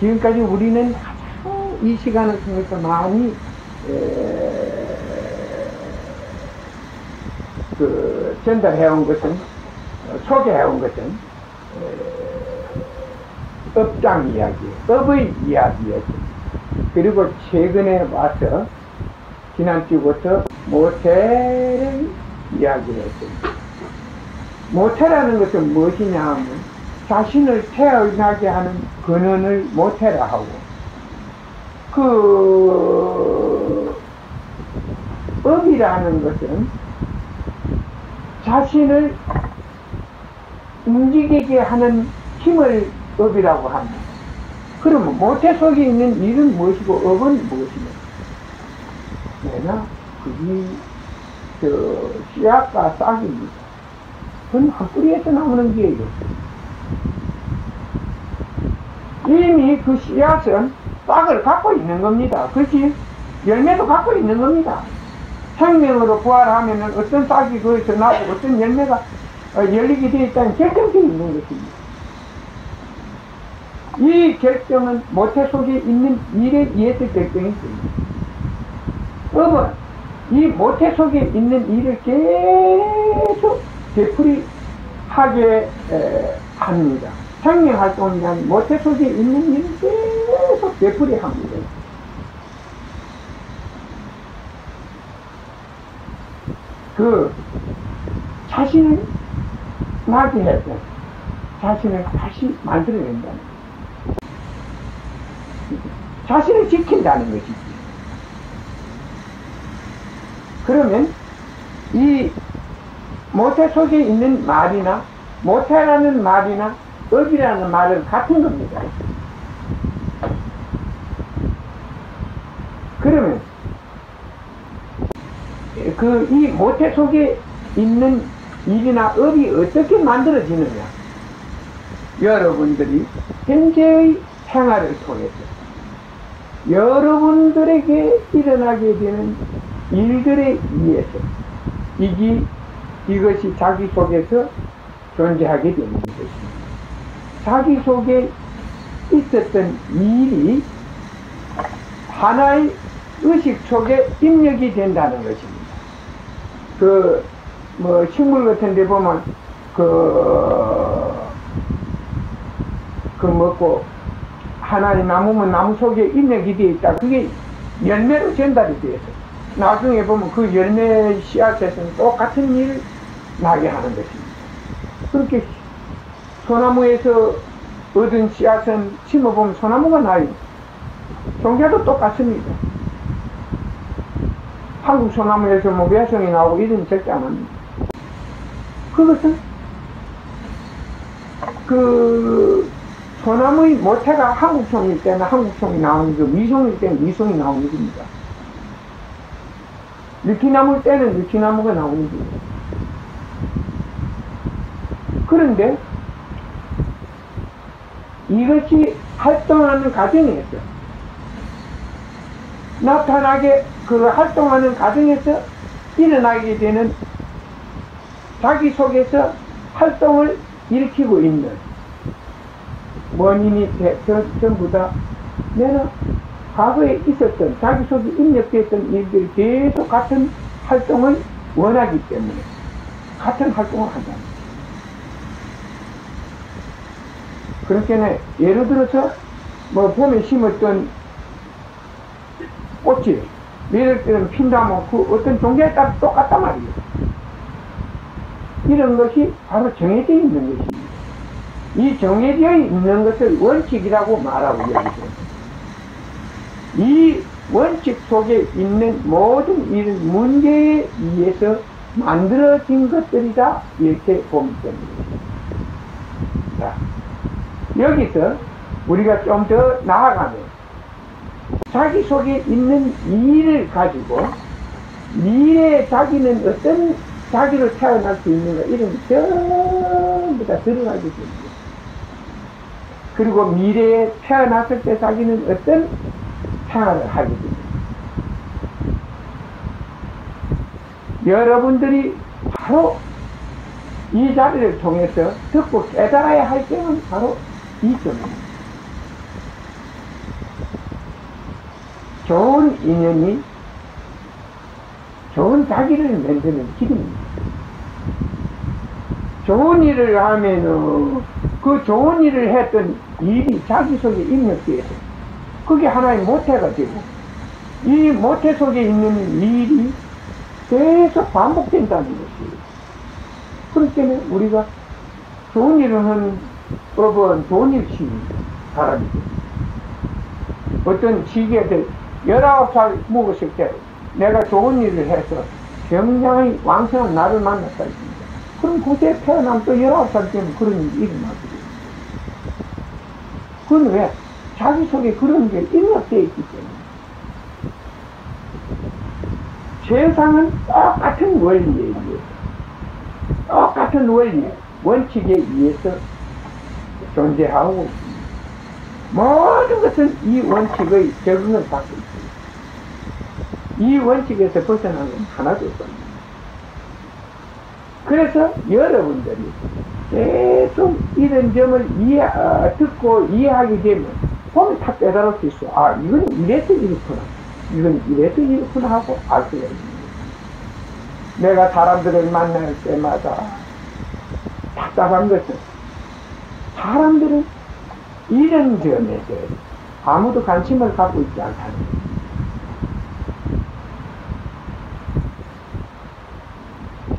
지금까지 우리는 가장 이 시간을 통해서 많이 전달해온 것은, 소개해온 것은 업장 이야기, 업의 이야기였습니다. 그리고 최근에 와서 지난주부터 모태를 이야기를 했습니다. 모태라는 것은 무엇이냐 하면 자신을 태어나게 하는 근원을 모태라 하고, 그 업이라는 것은 자신을 움직이게 하는 힘을 업이라고 합니다. 그러면 모태 속에 있는 일은 무엇이고 업은 무엇이냐? 내나 그게 씨앗과 싹입니다. 그건 흙뿌리에서 나오는 게예요. 이미 그 씨앗은 싹을 갖고 있는 겁니다. 그렇지? 열매도 갖고 있는 겁니다. 생명으로 부활하면 어떤 싹이 거기서 나고 어떤 열매가 열리게 되어 있다는 결정되어 있는 것입니다. 이 결정은 모태 속에 있는 일에 의해서 결정이 됩니다. 업은 이 모태 속에 있는 일을 계속 되풀이하게 합니다. 생명활동이라는 모태 속에 있는 일을 계속 되풀이합니다. 자신을 나게 해서 자신을 다시 만들어낸다는 거예요. 자신을 지킨다는 것이지. 그러면 이 모태 속에 있는 말이나 모태라는 말이나 업이라는 말은 같은 겁니다. 그러면 이 모태 속에 있는 일이나 업이 어떻게 만들어지느냐? 여러분들이 현재의 생활을 통해서 여러분들에게 일어나게 되는 일들에 의해서 이것이 자기 속에서 존재하게 되는 것입니다. 자기 속에 있었던 일이 하나의 의식 속에 입력이 된다는 것입니다. 식물 같은 데 보면, 먹고, 하나의 나무면 나무 속에 입력이 되어 있다. 그게 열매로 전달이 되어서, 나중에 보면 그 열매 씨앗에서는 똑같은 일을 나게 하는 것입니다. 그렇게 소나무에서 얻은 씨앗은 심어보면 소나무가 나요. 종자도 똑같습니다. 한국 소나무에서 외성이 나오고 이런 절대 안 합니다. 그것은 소나무의 모태가 한국송일 때는 한국송이 나오는 거, 미송일 때는 미송이 나오는 겁니다. 느티나무일 때는 느티나무가 나오는 겁니다. 그런데 이것이 활동하는 과정에서 나타나게 활동하는 과정에서 일어나게 되는 자기 속에서 활동을 일으키고 있는 원인이 전부 다 내가 과거에 있었던 자기 속에 입력되었던 일들이 계속 같은 활동을 원하기 때문에 같은 활동을 한다. 그러니까 예를 들어서 봄에 심었던 꽃이 예를 들면 핀다면 그 어떤 종자에 따라 똑같단 말이에요. 이런 것이 바로 정해져 있는 것입니다. 이 정해져 있는 것을 원칙이라고 말하고 이야기합니다. 이 원칙 속에 있는 모든 일은 문제에 의해서 만들어진 것들이다, 이렇게 보면 됩니다. 자, 여기서 우리가 좀 더 나아가면 자기 속에 있는 일을 가지고 미래에 자기는 어떤 자기를 태어날 수 있는가, 이런 전부 다 들어가게 됩니다. 그리고 미래에 태어났을 때 자기는 어떤 생활을 하게 됩니다. 여러분들이 바로 이 자리를 통해서 듣고 깨달아야 할 점은 바로 이 점입니다. 좋은 인연이 좋은 자기를 만드는 길입니다. 좋은 일을 하면은 그 좋은 일을 했던 일이 자기 속에 입력돼서 그게 하나의 모태가 되고, 이 모태 속에 있는 일이 계속 반복된다는 것이에요. 그렇기 때문에 우리가 좋은 일을 하는 법은 좋은 일 시입니다. 사람이죠. 어떤 시기에 19살 먹었을 때 내가 좋은 일을 해서 굉장히 왕성한 나를 만났다 했습니다. 그럼 그때 태어나면 또 19살 때면 그런 일이 일어나거든요. 그건 왜? 자기 속에 그런 게 입력되어 있기 때문에. 세상은 똑같은 원리에 의해서, 똑같은 원리, 원칙에 의해서 존재하고 있습니다. 모든 것은 이 원칙의 적응을 받고 있습니다. 이 원칙에서 벗어나는 하나도 없습니다. 그래서 여러분들이 계속 이런 점을 듣고 이해하게 되면 보면 다 깨달을 수 있어. 아, 이건 이래서 이렇구나. 이건 이래서 이렇구나 하고 알 수가 있습니다. 내가 사람들을 만날 때마다 답답한 것은 사람들은 이런 점에 대해 아무도 관심을 갖고 있지 않다는 거예요.